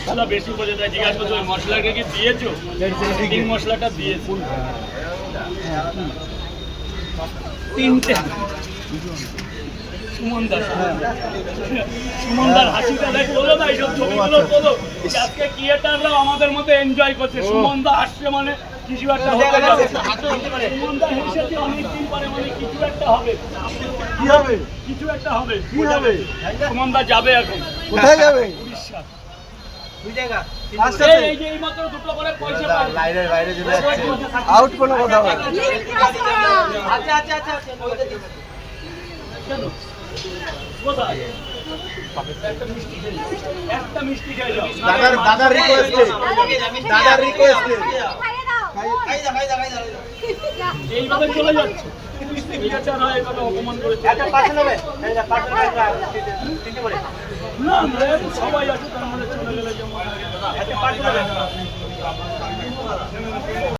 মশলা বেশি বোঝে তাই জিজ্ঞাসা করছো ওই মশলাকে কি দিয়েছো? চিকেন মশলাটা দিয়েছো তিনটে। সুমনদার হাসিটা দেখ বলো না, এইসব ছবিগুলো বলো আজকে ক্রিয়েটাররাও আমাদের মধ্যে এনজয় করছে। সুমনদা আসছে মানে কিছু একটা হতে যাবে। সুমনদা হেসেছে অনেকদিন পরে, মানে কিছু একটা হবে। কি হবে? কিছু একটা হবে। কি হবে? সুমনদা যাবে এখন। কোথায় যাবে? উড়িষ্যা। দুই জায়গা। এই যে এইমাত্র দুটো করে পয়সা পাবে। বাইরে চলে যাচ্ছে। আউট কোনো কথা বলে। আচ্ছা আচ্ছা আচ্ছা কেন? কোথায়? একটা মিষ্টি খেয়ে যাও। দাদার রিকোয়েস্টে। দাদার রিকোয়েস্টে। এইভাবে চলে যাচ্ছে। ক্রিয়েটাররা এইভাবে অপমান করেছে। না না, সবাই আছে তার মানে চলে গেলে যেমন